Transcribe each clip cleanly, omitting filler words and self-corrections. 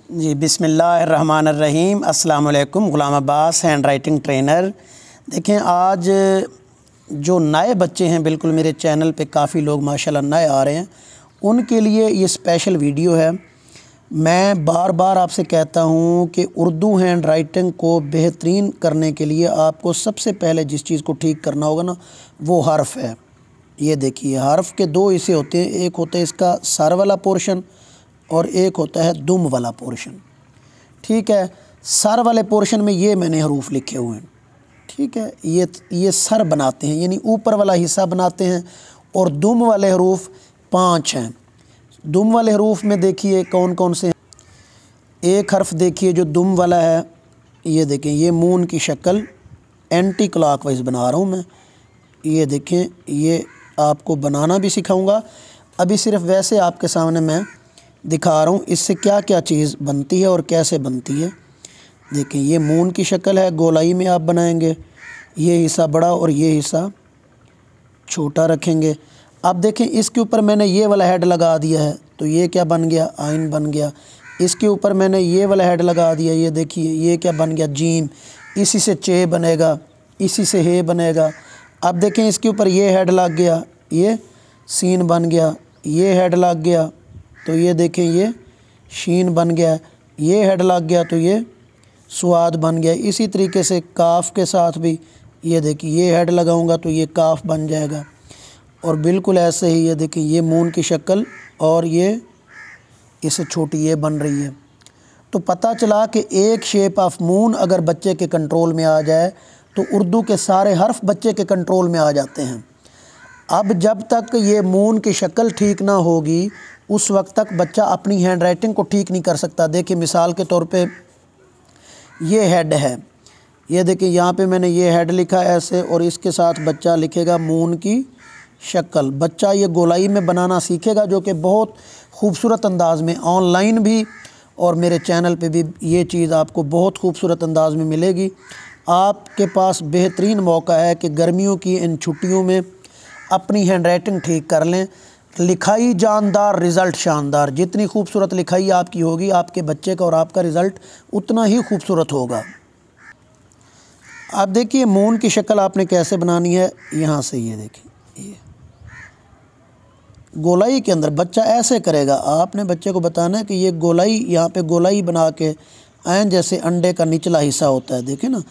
जी बिस्मिल्लाहिर्रहमानिर्रहीम। अस्सलाम वालेकुम। ग़ुलाम अब्बास हैंड राइटिंग ट्रेनर। देखें, आज जो नए बच्चे हैं, बिल्कुल मेरे चैनल पे काफ़ी लोग माशाल्लाह नए आ रहे हैं, उनके लिए ये स्पेशल वीडियो है। मैं बार बार आपसे कहता हूँ कि उर्दू हैंड राइटिंग को बेहतरीन करने के लिए आपको सबसे पहले जिस चीज़ को ठीक करना होगा ना, वो हर्फ़ है। ये देखिए, हर्फ़ के दो हिस्से होते हैं, एक होता है इसका सर वाला पोर्शन और एक होता है दुम वाला पोर्शन। ठीक है, सर वाले पोर्शन में ये मैंने हरूफ लिखे हुए हैं। ठीक है, ये सर बनाते हैं, यानी ऊपर वाला हिस्सा बनाते हैं। और दुम वाले हरूफ 5 हैं। दुम वाले हरूफ में देखिए कौन कौन से हैं। एक हर्फ देखिए जो दुम वाला है, ये देखें, ये मून की शक्ल एंटी क्लॉकवाइज बना रहा हूँ मैं। ये देखें, ये आपको बनाना भी सिखाऊंगा। अभी सिर्फ वैसे आपके सामने मैं दिखा रहा हूँ इससे क्या क्या चीज़ बनती है और कैसे बनती है। देखें, ये मून की शक्ल है, गोलाई में आप बनाएंगे। ये हिस्सा बड़ा और ये हिस्सा छोटा रखेंगे। अब देखें, इसके ऊपर मैंने ये वाला हेड लगा दिया है, तो ये क्या बन गया, आइन बन गया। इसके ऊपर मैंने ये वाला हेड लगा दिया, ये देखिए, ये क्या बन गया, जीम। इसी से चे बनेगा, इसी से हे बनेगा। अब देखें, इसके ऊपर ये हेड लग गया, ये सीन बन गया। ये हेड लग गया तो ये देखें, ये शीन बन गया। ये हेड लग गया तो ये स्वाद बन गया। इसी तरीके से काफ के साथ भी ये देखिए, ये हेड लगाऊंगा तो ये काफ बन जाएगा। और बिल्कुल ऐसे ही ये देखिए, ये मून की शक्ल और ये इससे छोटी ये बन रही है। तो पता चला कि एक शेप ऑफ मून अगर बच्चे के कंट्रोल में आ जाए तो उर्दू के सारे हर्फ बच्चे के कंट्रोल में आ जाते हैं। अब जब तक ये मून की शक्ल ठीक ना होगी, उस वक्त तक बच्चा अपनी हैंड राइटिंग को ठीक नहीं कर सकता। देखिए, मिसाल के तौर पे ये हेड है, ये देखिए, यहाँ पे मैंने ये हेड लिखा ऐसे, और इसके साथ बच्चा लिखेगा मून की शक्ल। बच्चा ये गोलाई में बनाना सीखेगा, जो कि बहुत खूबसूरत अंदाज में ऑनलाइन भी और मेरे चैनल पे भी ये चीज़ आपको बहुत खूबसूरत अंदाज में मिलेगी। आपके पास बेहतरीन मौका है कि गर्मियों की इन छुट्टियों में अपनी हैंड राइटिंग ठीक कर लें। लिखाई जानदार, रिज़ल्ट शानदार। जितनी खूबसूरत लिखाई आपकी होगी, आपके बच्चे का और आपका रिज़ल्ट उतना ही खूबसूरत होगा। अब देखिए, मून की शक्ल आपने कैसे बनानी है। यहाँ से ये देखिए, ये गोलाई के अंदर बच्चा ऐसे करेगा। आपने बच्चे को बताना है कि ये गोलाई, यहाँ पे गोलाई बना के ऐन जैसे अंडे का निचला हिस्सा होता है। देखिए ना,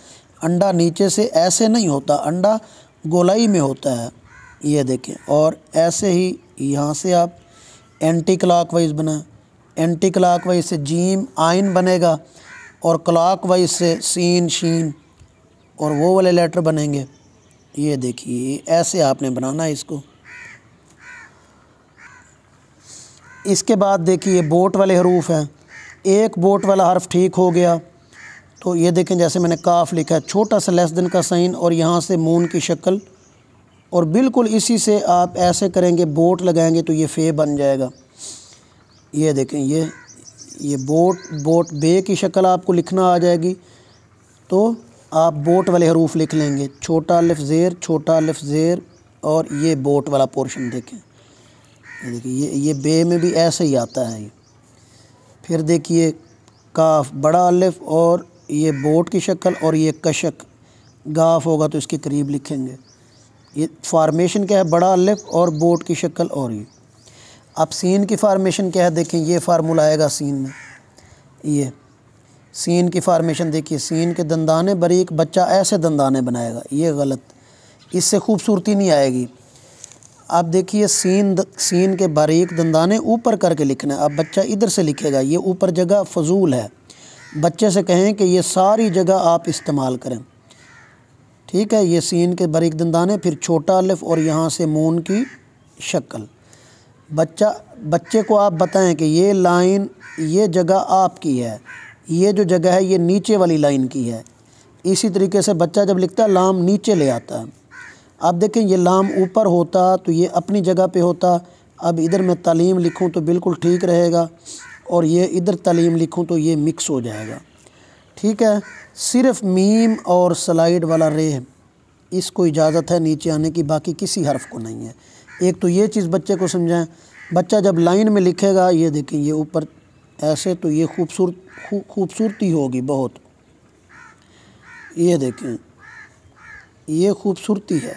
अंडा नीचे से ऐसे नहीं होता, अंडा गोलाई में होता है। ये देखें, और ऐसे ही यहाँ से आप एंटी क्लॉकवाइज बना। एंटी क्लॉकवाइज से जीम आइन बनेगा और क्लॉकवाइज से सीन शीन और वो वाले लेटर बनेंगे। ये देखिए, ऐसे आपने बनाना है इसको। इसके बाद देखिए, बोट वाले हरूफ हैं। एक बोट वाला हर्फ ठीक हो गया तो ये देखें, जैसे मैंने काफ लिखा है, छोटा सा लेस देन का साइन और यहाँ से मून की शक्ल, और बिल्कुल इसी से आप ऐसे करेंगे, बोट लगाएंगे तो ये फे बन जाएगा। ये देखें, ये बोट बे की शक्ल आपको लिखना आ जाएगी, तो आप बोट वाले हरूफ लिख लेंगे। छोटा अलिफ ज़ेर, छोटा अलिफ ज़ेर, और ये बोट वाला पोर्शन देखें। ये देखिए, ये बे में भी ऐसे ही आता है। फिर देखिए, काफ बड़ा अलिफ और ये बोट की शक्ल, और ये कशक गाफ होगा तो इसके करीब लिखेंगे। ये फार्मेशन क्या है, बड़ा अलिफ और बोट की शक्ल। और ये अब सीन की फार्मेशन क्या है, देखें, ये फार्मूला आएगा सीन में। ये सीन की फार्मेशन देखिए, सीन के दंदाने बारीक, बच्चा ऐसे दंदाने बनाएगा, ये गलत, इससे खूबसूरती नहीं आएगी। अब देखिए, सीन के बारीक दंदाने ऊपर करके लिखना है। अब बच्चा इधर से लिखेगा, ये ऊपर जगह फजूल है। बच्चे से कहें कि ये सारी जगह आप इस्तेमाल करें। ठीक है, ये सीन के बारीक दंदाने, फिर छोटा अलिफ और यहाँ से मून की शक्ल। बच्चे को आप बताएं कि ये लाइन, ये जगह आपकी है, ये जो जगह है ये नीचे वाली लाइन की है। इसी तरीके से बच्चा जब लिखता है, लाम नीचे ले आता है। अब देखें, ये लाम ऊपर होता तो ये अपनी जगह पे होता। अब इधर मैं तालीम लिखूं तो बिल्कुल ठीक रहेगा, और ये इधर तालीम लिखूं तो ये मिक्स हो जाएगा। ठीक है, सिर्फ मीम और स्लाइड वाला रे, इसको इजाज़त है नीचे आने की, बाकी किसी हर्फ को नहीं है। एक तो ये चीज़ बच्चे को समझाएं। बच्चा जब लाइन में लिखेगा, ये देखें, ये ऊपर ऐसे तो ये खूबसूरती होगी बहुत। ये देखें, ये खूबसूरती है।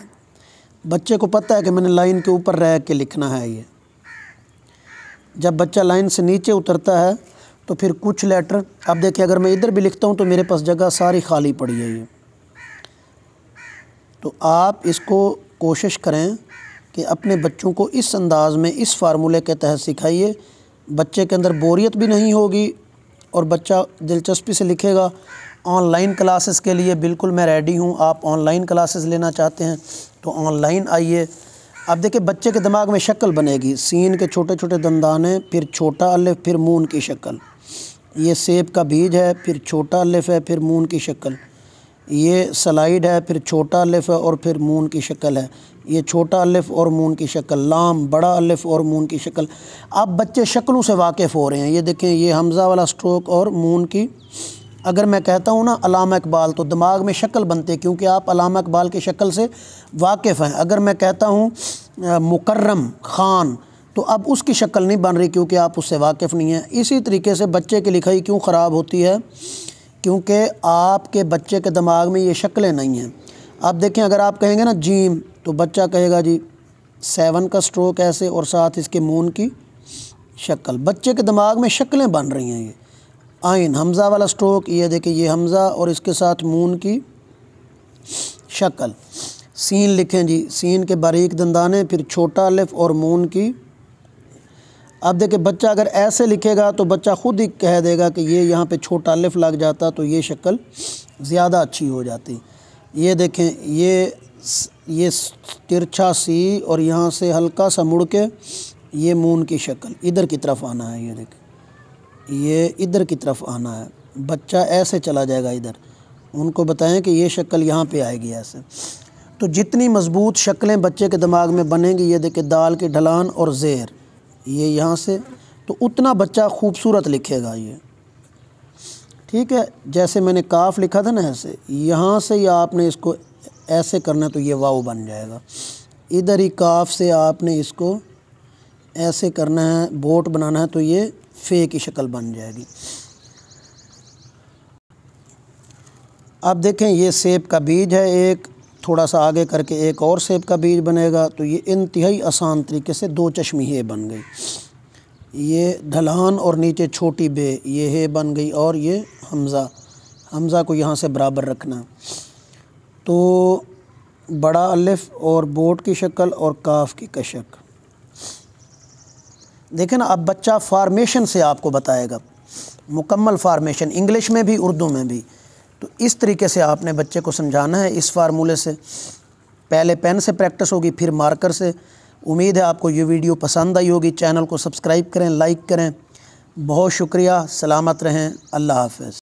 बच्चे को पता है कि मैंने लाइन के ऊपर रह के लिखना है। ये जब बच्चा लाइन से नीचे उतरता है तो फिर कुछ लेटर, अब देखिए अगर मैं इधर भी लिखता हूँ तो मेरे पास जगह सारी खाली पड़ी है। ये तो आप इसको कोशिश करें कि अपने बच्चों को इस अंदाज़ में, इस फार्मूले के तहत सिखाइए। बच्चे के अंदर बोरियत भी नहीं होगी और बच्चा दिलचस्पी से लिखेगा। ऑनलाइन क्लासेस के लिए बिल्कुल मैं रेडी हूँ। आप ऑनलाइन क्लासेस लेना चाहते हैं तो ऑनलाइन आइए। अब देखिए बच्चे के दिमाग में शक्ल बनेगी, सीन के छोटे छोटे दंदाने, फिर छोटा अलिफ, फिर मून की शक्ल। ये सेब का बीज है, फिर छोटा अलिफ है, फिर मून की शक्ल। ये स्लाइड है, फिर छोटा अलिफ है और फिर मून की शक्ल है। ये छोटा अलिफ और मून की शक्ल। लाम, बड़ा अलिफ और मून की शक्ल। अब बच्चे शक्लों से वाकिफ़ हो रहे हैं। ये देखें, ये हमज़ा वाला स्ट्रोक और मून की। अगर मैं कहता हूँ ना अल्लामा इकबाल, तो दिमाग में शक्ल बनती है क्योंकि आप अल्लामा इकबाल की शक्ल से वाकिफ़ हैं। अगर मैं कहता हूँ मुकर्रम खान, तो अब उसकी शक्ल नहीं बन रही क्योंकि आप उससे वाकिफ़ नहीं हैं। इसी तरीके से बच्चे की लिखाई क्यों ख़राब होती है? क्योंकि आपके बच्चे के दिमाग में ये शक्लें नहीं हैं। आप देखें, अगर आप कहेंगे ना जीम, तो बच्चा कहेगा जी 7 का स्ट्रोक ऐसे और साथ इसके मून की शक्ल। बच्चे के दिमाग में शक्लें बन रही हैं। ये आइन, हमज़ा वाला स्ट्रोक, ये देखिए ये हमज़ा और इसके साथ मून की शक्ल। सीन लिखें जी, सीन के बारीक दंदाने, फिर छोटा अलिफ और मून की। अब देखिए बच्चा अगर ऐसे लिखेगा तो बच्चा ख़ुद ही कह देगा कि ये यहाँ पे छोटा अलिफ लग जाता तो ये शक्ल ज़्यादा अच्छी हो जाती। ये देखें, ये तिरछा सी और यहाँ से हल्का सा मुड़ के ये मून की शक्ल इधर की तरफ आना है। ये देखें, ये इधर की तरफ आना है। बच्चा ऐसे चला जाएगा इधर। उनको बताएं कि ये शक्ल यहाँ पे आएगी ऐसे। तो जितनी मज़बूत शक्लें बच्चे के दिमाग में बनेंगी, ये देखिए दाल की ढलान और ज़ेर, ये यहाँ से, तो उतना बच्चा खूबसूरत लिखेगा। ये ठीक है। जैसे मैंने काफ लिखा था ना, ऐसे यहाँ से ही आपने इसको ऐसे करना है तो ये वाव बन जाएगा। इधर ही काफ से आपने इसको ऐसे करना है, बोट बनाना है तो ये फे की शक्ल बन जाएगी। अब देखें, ये सेब का बीज है एक, थोड़ा सा आगे करके एक और सेब का बीज बनेगा तो ये इंतहाई आसान तरीके से 2 चश्मी हे बन गई। ये ढलान और नीचे छोटी बे, ये हे बन गई। और ये हमज़ा को यहाँ से बराबर रखना। तो बड़ा अलिफ और बोट की शक्ल और काफ की कशक। देखें ना, अब बच्चा फार्मेशन से आपको बताएगा, मुकम्मल फार्मेशन, इंग्लिश में भी उर्दू में भी। तो इस तरीके से आपने बच्चे को समझाना है। इस फार्मूले से पहले पेन से प्रैक्टिस होगी, फिर मार्कर से। उम्मीद है आपको ये वीडियो पसंद आई होगी। चैनल को सब्सक्राइब करें, लाइक करें। बहुत शुक्रिया। सलामत रहें। अल्लाह हाफ़िज़।